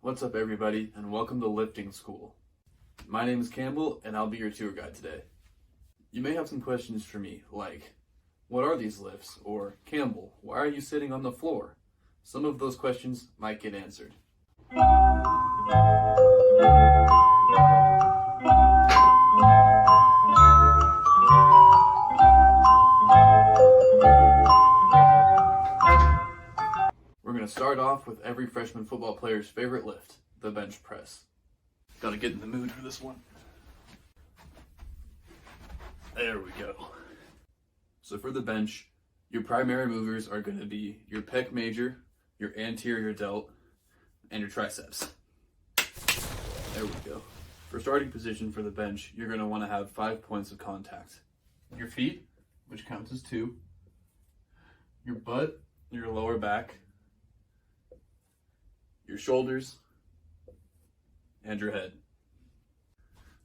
What's up everybody, and welcome to Lifting School. My name is Campbell and I'll be your tour guide today. You may have some questions for me like, what are these lifts? Or, Campbell, why are you sitting on the floor? Some of those questions might get answered. We're going to start off with every freshman football player's favorite lift, the bench press. Gotta get in the mood for this one. There we go. So for the bench, your primary movers are going to be your pec major, your anterior delt, and your triceps. There we go. For starting position for the bench, you're going to want to have 5 points of contact. Your feet, which counts as 2, your butt, your lower back, your shoulders, and your head.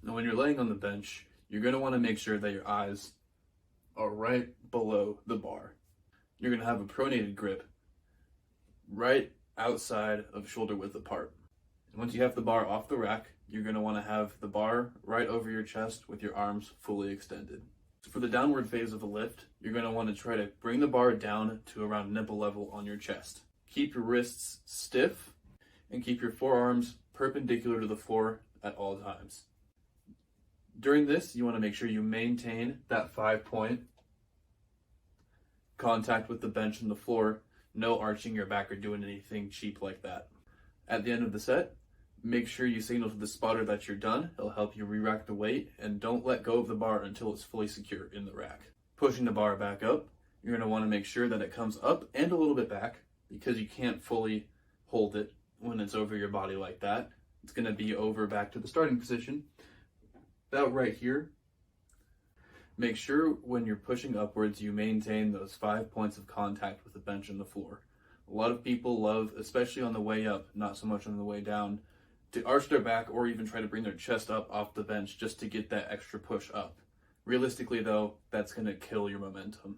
Now when you're laying on the bench, you're going to want to make sure that your eyes are right below the bar. You're going to have a pronated grip right outside of shoulder width apart. And once you have the bar off the rack, you're going to want to have the bar right over your chest with your arms fully extended. So for the downward phase of the lift, you're going to want to try to bring the bar down to around nipple level on your chest. Keep your wrists stiff and keep your forearms perpendicular to the floor at all times. During this, you want to make sure you maintain that 5-point contact with the bench and the floor, no arching your back or doing anything cheap like that. At the end of the set, make sure you signal to the spotter that you're done. It'll help you re-rack the weight, and don't let go of the bar until it's fully secure in the rack. Pushing the bar back up, you're going to want to make sure that it comes up and a little bit back, because you can't fully hold it when it's over your body like that. It's going to be over back to the starting position. About right here. Make sure when you're pushing upwards, you maintain those 5 points of contact with the bench and the floor. A lot of people love, especially on the way up, not so much on the way down, to arch their back or even try to bring their chest up off the bench just to get that extra push up. Realistically though, that's going to kill your momentum.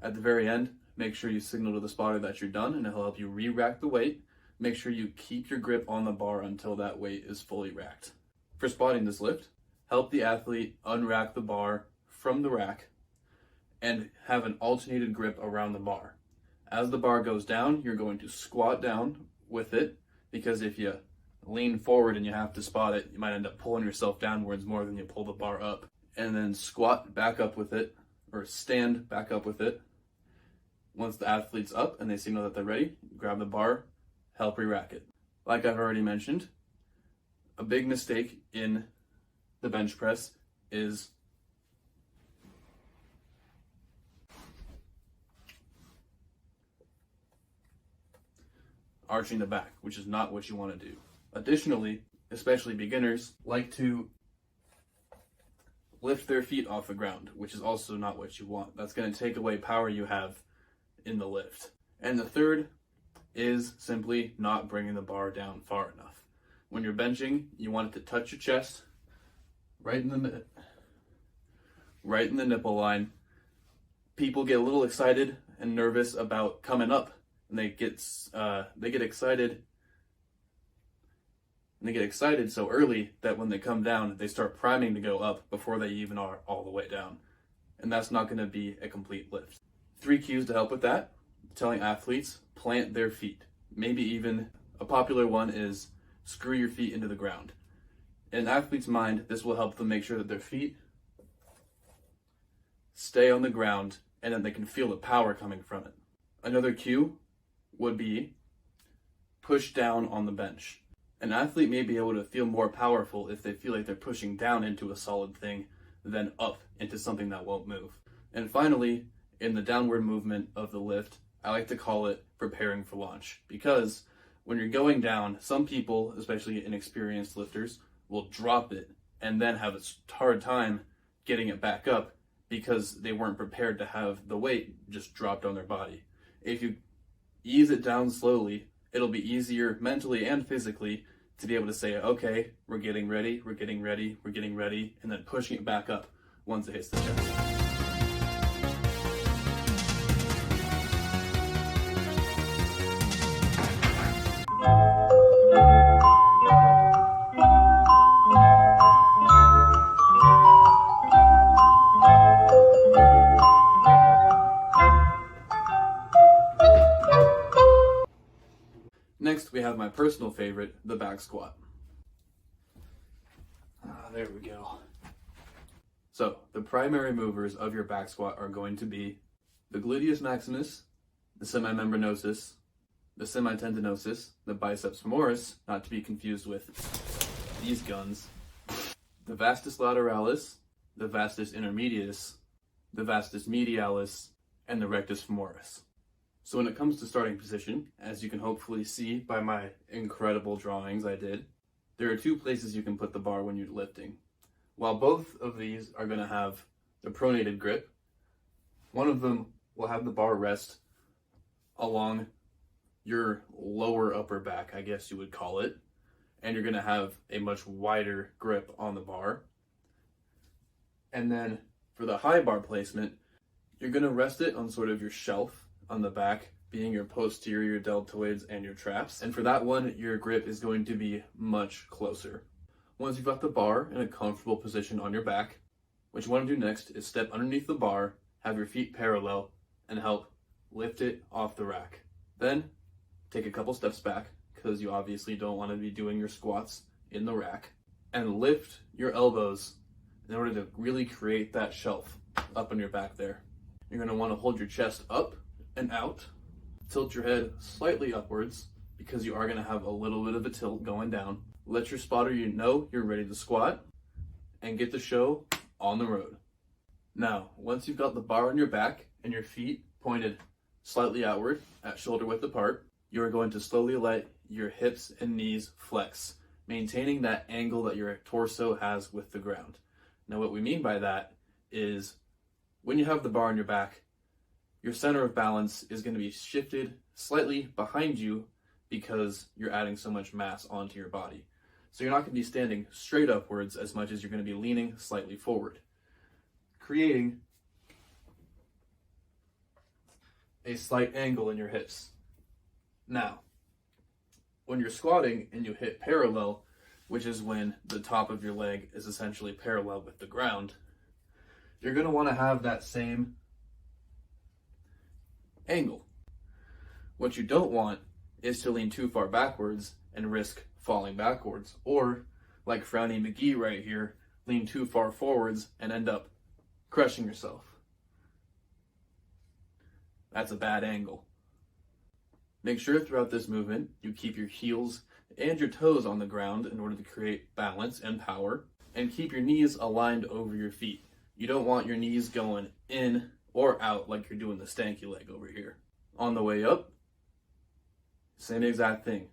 At the very end, make sure you signal to the spotter that you're done, and it'll help you re-rack the weight. Make sure you keep your grip on the bar until that weight is fully racked. For spotting this lift, help the athlete unrack the bar from the rack and have an alternated grip around the bar. As the bar goes down, you're going to squat down with it, because if you lean forward and you have to spot it, you might end up pulling yourself downwards more than you pull the bar up. And then squat back up with it, or stand back up with it. Once the athlete's up and they signal that they're ready, grab the bar, help re-rack it. Like I've already mentioned, a big mistake in the bench press is arching the back, which is not what you want to do. Additionally, especially beginners like to lift their feet off the ground, which is also not what you want. That's going to take away power you have in the lift. And the third is simply not bringing the bar down far enough. When you're benching, you want it to touch your chest, right in the nipple line. People get a little excited and nervous about coming up, and they get excited so early that when they come down, they start priming to go up before they even are all the way down. And that's not going to be a complete lift. 3 cues to help with that: telling athletes, plant their feet. Maybe even a popular one is screw your feet into the ground. In an athlete's mind, this will help them make sure that their feet stay on the ground and that they can feel the power coming from it. Another cue would be push down on the bench. An athlete may be able to feel more powerful if they feel like they're pushing down into a solid thing than up into something that won't move. And finally, in the downward movement of the lift, I like to call it preparing for launch, because when you're going down, some people, especially inexperienced lifters, will drop it and then have a hard time getting it back up because they weren't prepared to have the weight just dropped on their body. If you ease it down slowly, it'll be easier mentally and physically to be able to say, okay, we're getting ready, and then pushing it back up once it hits the chest. personal favorite, the back squat. There we go. So the primary movers of your back squat are going to be the gluteus maximus, the semimembranosus, the semitendinosus, the biceps femoris, not to be confused with these guns, the vastus lateralis, the vastus intermedius, the vastus medialis, and the rectus femoris. So when it comes to starting position, as you can hopefully see by my incredible drawings I did, there are two places you can put the bar when you're lifting. While both of these are going to have the pronated grip, one of them will have the bar rest along your lower upper back, I guess you would call it, and you're going to have a much wider grip on the bar. And then for the high bar placement, you're going to rest it on sort of your shelf on the back, being your posterior deltoids and your traps. And for that one, your grip is going to be much closer. Once you've got the bar in a comfortable position on your back, what you want to do next is step underneath the bar, have your feet parallel, and help lift it off the rack. Then take a couple steps back, because you obviously don't want to be doing your squats in the rack, and lift your elbows in order to really create that shelf up on your back there. You're going to want to hold your chest up and out, tilt your head slightly upwards, because you are going to have a little bit of a tilt going down. Let your spotter know you're ready to squat, and get the show on the road. Now, once you've got the bar on your back and your feet pointed slightly outward at shoulder width apart, you are going to slowly let your hips and knees flex, maintaining that angle that your torso has with the ground. Now, what we mean by that is when you have the bar on your back, your center of balance is going to be shifted slightly behind you because you're adding so much mass onto your body. So you're not going to be standing straight upwards as much as you're going to be leaning slightly forward, creating a slight angle in your hips. Now, when you're squatting and you hit parallel, which is when the top of your leg is essentially parallel with the ground, you're going to want to have that same angle. What you don't want is to lean too far backwards and risk falling backwards, or like Frowny McGee right here, lean too far forwards and end up crushing yourself. That's a bad angle. Make sure throughout this movement you keep your heels and your toes on the ground in order to create balance and power, and keep your knees aligned over your feet. You don't want your knees going in or out like you're doing the stanky leg over here. On the way up, same exact thing.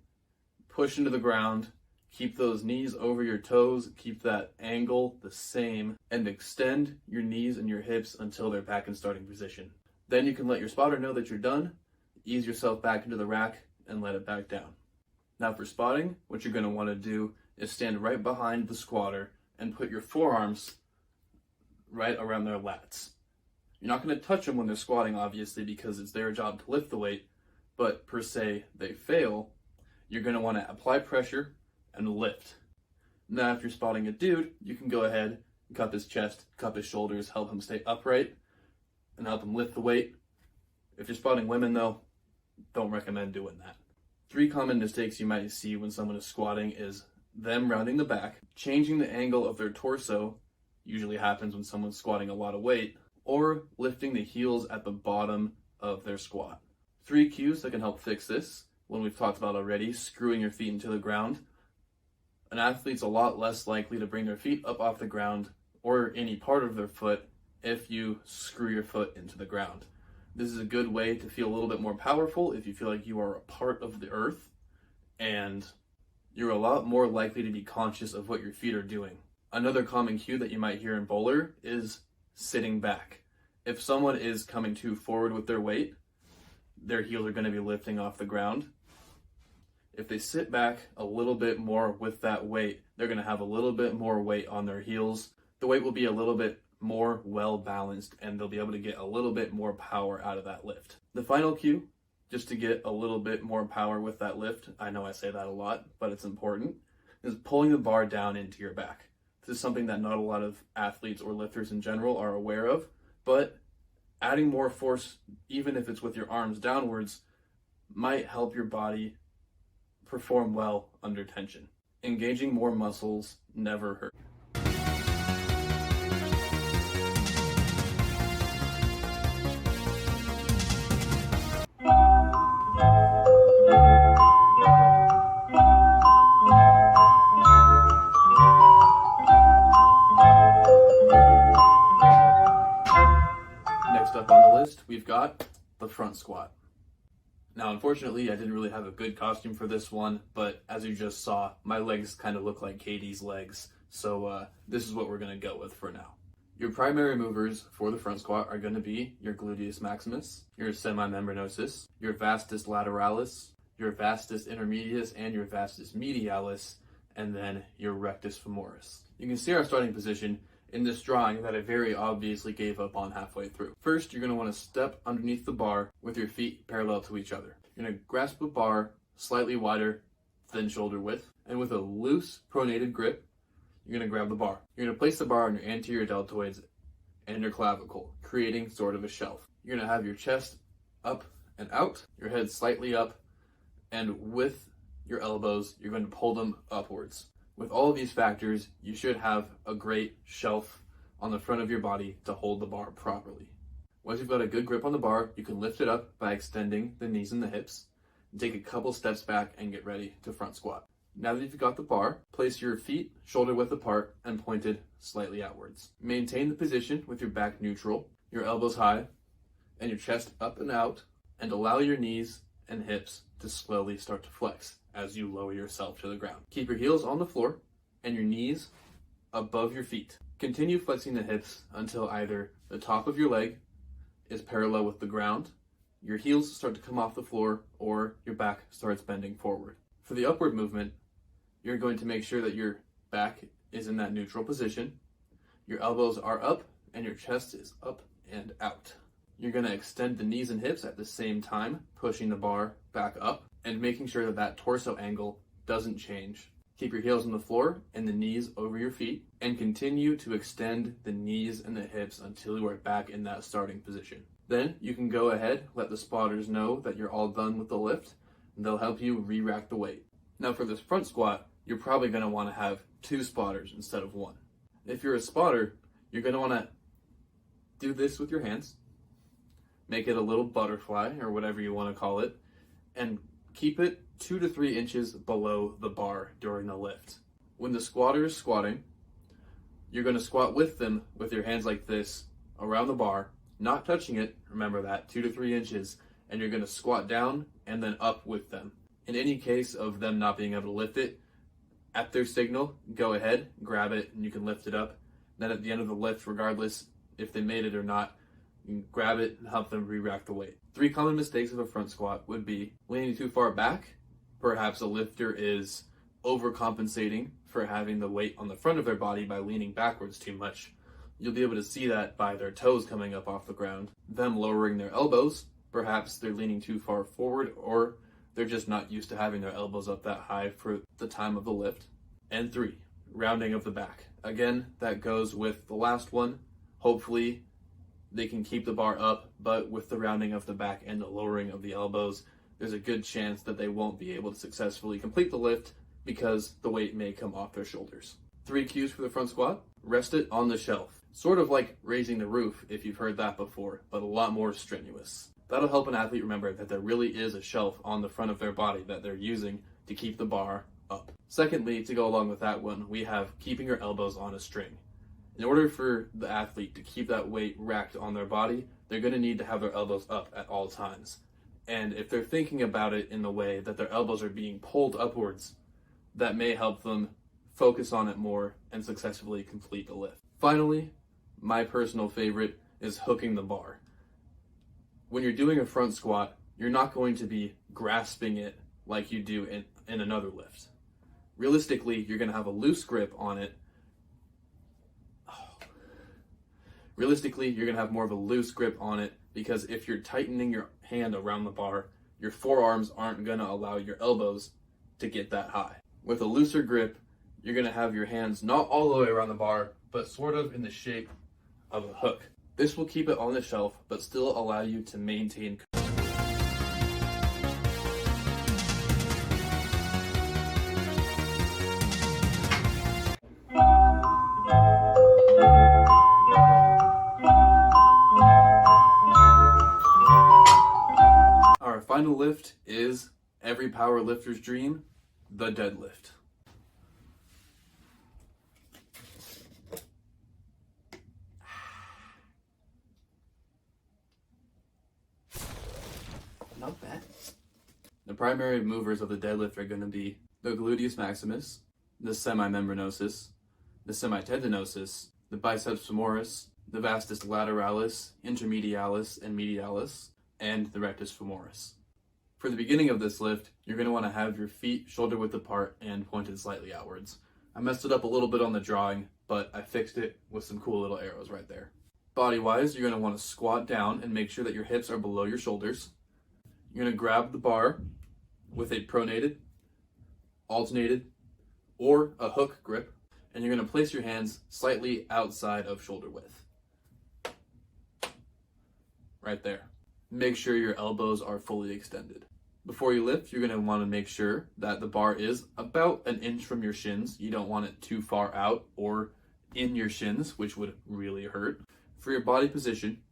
Push into the ground, keep those knees over your toes, keep that angle the same, and extend your knees and your hips until they're back in starting position. Then you can let your spotter know that you're done, ease yourself back into the rack, and let it back down. Now for spotting, what you're going to want to do is stand right behind the squatter and put your forearms right around their lats. You're not going to touch them when they're squatting, obviously, because it's their job to lift the weight, but per se, they fail. You're going to want to apply pressure and lift. Now, if you're spotting a dude, you can go ahead and cup his chest, cup his shoulders, help him stay upright, and help him lift the weight. If you're spotting women, though, don't recommend doing that. 3 common mistakes you might see when someone is squatting is them rounding the back, changing the angle of their torso, usually happens when someone's squatting a lot of weight, or lifting the heels at the bottom of their squat. 3 cues that can help fix this, one we've talked about already, screwing your feet into the ground. An athlete's a lot less likely to bring their feet up off the ground or any part of their foot if you screw your foot into the ground. This is a good way to feel a little bit more powerful if you feel like you are a part of the earth, and you're a lot more likely to be conscious of what your feet are doing. Another common cue that you might hear in bowler is sitting back. If someone is coming too forward with their weight, their heels are going to be lifting off the ground. If they sit back a little bit more with that weight, they're going to have a little bit more weight on their heels. The weight will be a little bit more well balanced, and they'll be able to get a little bit more power out of that lift. The final cue, just to get a little bit more power with that lift, I know I say that a lot, but it's important, is pulling the bar down into your back. This is something that not a lot of athletes or lifters in general are aware of, but adding more force, even if it's with your arms downwards, might help your body perform well under tension. Engaging more muscles never hurts. Next up on the list, we've got the front squat. Now, unfortunately, I didn't really have a good costume for this one, but as you just saw, my legs kind of look like Katie's legs, so this is what we're going to go with for now. Your primary movers for the front squat are going to be your gluteus maximus, your semimembranosus, your vastus lateralis, your vastus intermedius, and your vastus medialis, and then your rectus femoris. You can see our starting position in this drawing that I very obviously gave up on halfway through. First, you're going to want to step underneath the bar with your feet parallel to each other. You're going to grasp a bar slightly wider than shoulder width, and with a loose pronated grip, you're going to grab the bar. You're going to place the bar on your anterior deltoids and your clavicle, creating sort of a shelf. You're going to have your chest up and out, your head slightly up, and with your elbows, you're going to pull them upwards. With all of these factors, you should have a great shelf on the front of your body to hold the bar properly. Once you've got a good grip on the bar, you can lift it up by extending the knees and the hips, and take a couple steps back and get ready to front squat. Now that you've got the bar, place your feet shoulder width apart and pointed slightly outwards. Maintain the position with your back neutral, your elbows high, and your chest up and out, and allow your knees and hips to slowly start to flex as you lower yourself to the ground. Keep your heels on the floor and your knees above your feet. Continue flexing the hips until either the top of your leg is parallel with the ground, your heels start to come off the floor, or your back starts bending forward. For the upward movement, you're going to make sure that your back is in that neutral position, your elbows are up, and your chest is up and out. You're going to extend the knees and hips at the same time, pushing the bar back up and making sure that that torso angle doesn't change. Keep your heels on the floor and the knees over your feet, and continue to extend the knees and the hips until you are back in that starting position. Then you can go ahead, let the spotters know that you're all done with the lift, and they'll help you re-rack the weight. Now for this front squat, you're probably going to want to have 2 spotters instead of 1. If you're a spotter, you're going to want to do this with your hands, make it a little butterfly or whatever you want to call it, and keep it 2 to 3 inches below the bar during the lift. When the squatter is squatting, you're going to squat with them with your hands like this around the bar, not touching it, remember that, 2 to 3 inches, and you're going to squat down and then up with them. In any case of them not being able to lift it, at their signal, go ahead, grab it, and you can lift it up. Then at the end of the lift, regardless if they made it or not, you can grab it and help them re-rack the weight. 3 common mistakes of a front squat would be leaning too far back. Perhaps a lifter is overcompensating for having the weight on the front of their body by leaning backwards too much. You'll be able to see that by their toes coming up off the ground, them lowering their elbows. Perhaps they're leaning too far forward, or they're just not used to having their elbows up that high for the time of the lift. And 3, rounding of the back. Again, that goes with the last one. Hopefully they can keep the bar up, but with the rounding of the back and the lowering of the elbows, there's a good chance that they won't be able to successfully complete the lift because the weight may come off their shoulders. 3 cues for the front squat: rest it on the shelf. Sort of like raising the roof, if you've heard that before, but a lot more strenuous. That'll help an athlete remember that there really is a shelf on the front of their body that they're using to keep the bar up. Secondly, to go along with that one, we have keeping your elbows on a string. In order for the athlete to keep that weight racked on their body, they're going to need to have their elbows up at all times. And if they're thinking about it in the way that their elbows are being pulled upwards, that may help them focus on it more and successfully complete the lift. Finally, my personal favorite is hooking the bar. When you're doing a front squat, you're not going to be grasping it like you do in another lift. Realistically, you're going to have a loose grip on it. Realistically, you're going to have more of a loose grip on it because if you're tightening your hand around the bar, your forearms aren't going to allow your elbows to get that high. With a looser grip, you're going to have your hands not all the way around the bar, but sort of in the shape of a hook. This will keep it on the shelf, but still allow you to maintain. every power lifter's dream, the deadlift. Not bad. The primary movers of the deadlift are going to be the gluteus maximus, the semimembranosus, the semitendinosus, the biceps femoris, the vastus lateralis, intermedialis, and medialis, and the rectus femoris. For the beginning of this lift, you're going to want to have your feet shoulder width apart and pointed slightly outwards. I messed it up a little bit on the drawing, but I fixed it with some cool little arrows right there. Body-wise, you're going to want to squat down and make sure that your hips are below your shoulders. You're going to grab the bar with a pronated, alternated, or a hook grip, and you're going to place your hands slightly outside of shoulder width. Right there. Make sure your elbows are fully extended. Before you lift, you're going to want to make sure that the bar is about an inch from your shins. You don't want it too far out or in your shins, which would really hurt. For your body position,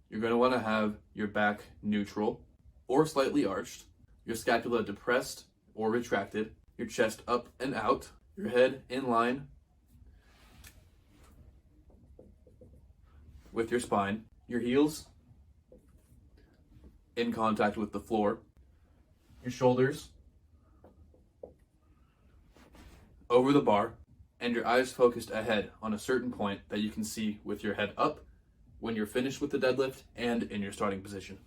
you're going to want to have your back neutral or slightly arched, your scapula depressed or retracted, your chest up and out, your head in line with your spine, your heels in contact with the floor, your shoulders over the bar, and your eyes focused ahead on a certain point that you can see with your head up when you're finished with the deadlift and in your starting position.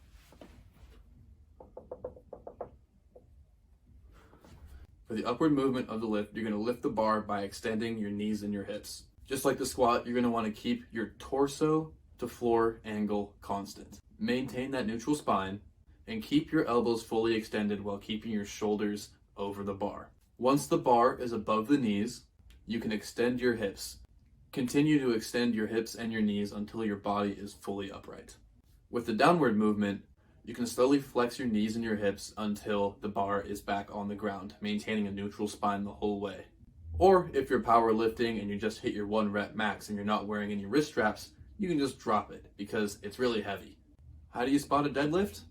For the upward movement of the lift, you're going to lift the bar by extending your knees and your hips. Just like the squat, you're going to want to keep your torso to floor angle constant. Maintain that neutral spine and keep your elbows fully extended while keeping your shoulders over the bar. Once the bar is above the knees, you can extend your hips. Continue to extend your hips and your knees until your body is fully upright. With the downward movement, you can slowly flex your knees and your hips until the bar is back on the ground, maintaining a neutral spine the whole way. Or if you're powerlifting and you just hit your 1 rep max and you're not wearing any wrist straps, you can just drop it because it's really heavy. How do you spot a deadlift?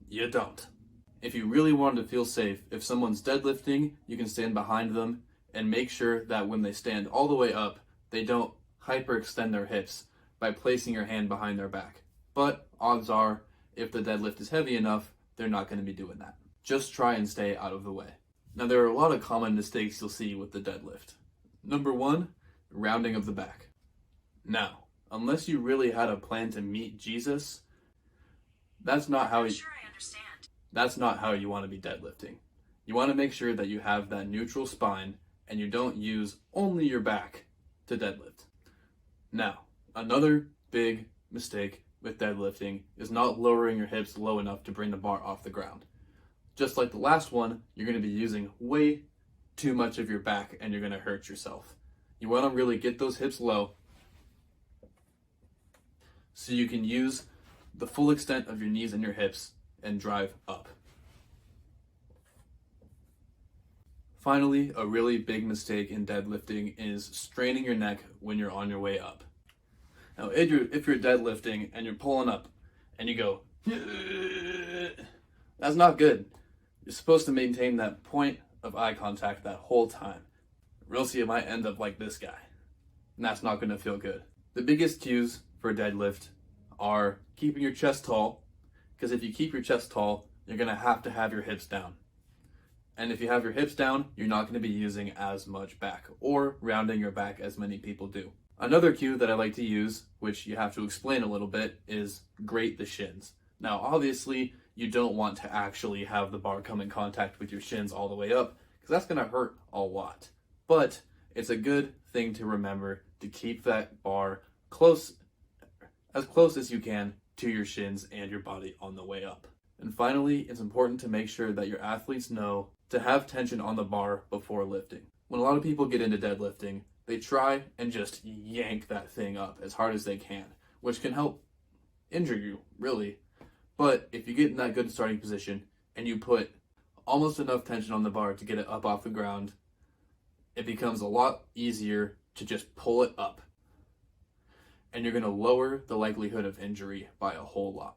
You don't. If you really wanted to feel safe, if someone's deadlifting, you can stand behind them and make sure that when they stand all the way up, they don't hyperextend their hips by placing your hand behind their back. But odds are, if the deadlift is heavy enough, they're not going to be doing that. Just try and stay out of the way. Now, there are a lot of common mistakes you'll see with the deadlift. Number 1, rounding of the back. Now, unless you really had a plan to meet Jesus, that's not how you want to be deadlifting. You want to make sure that you have that neutral spine and you don't use only your back to deadlift. Now, another big mistake with deadlifting is not lowering your hips low enough to bring the bar off the ground. Just like the last one, you're going to be using way too much of your back and you're going to hurt yourself. You want to really get those hips low so you can use the full extent of your knees and your hips and drive up. Finally, a really big mistake in deadlifting is straining your neck when you're on your way up. Now, if you're deadlifting and you're pulling up and you go, that's not good. You're supposed to maintain that point of eye contact that whole time. Or else you might end up like this guy. And that's not going to feel good. The biggest cues for a deadlift are keeping your chest tall, because if you keep your chest tall, you're going to have your hips down. And if you have your hips down, you're not going to be using as much back or rounding your back as many people do. Another cue that I like to use, which you have to explain a little bit, is grate the shins. Now, obviously, you don't want to actually have the bar come in contact with your shins all the way up, because that's going to hurt a lot. But it's a good thing to remember to keep that bar as close as you can to your shins and your body on the way up. And finally, it's important to make sure that your athletes know to have tension on the bar before lifting. When a lot of people get into deadlifting, they try and just yank that thing up as hard as they can, which can help injure you, really. But if you get in that good starting position and you put almost enough tension on the bar to get it up off the ground, it becomes a lot easier to just pull it up. And you're going to lower the likelihood of injury by a whole lot.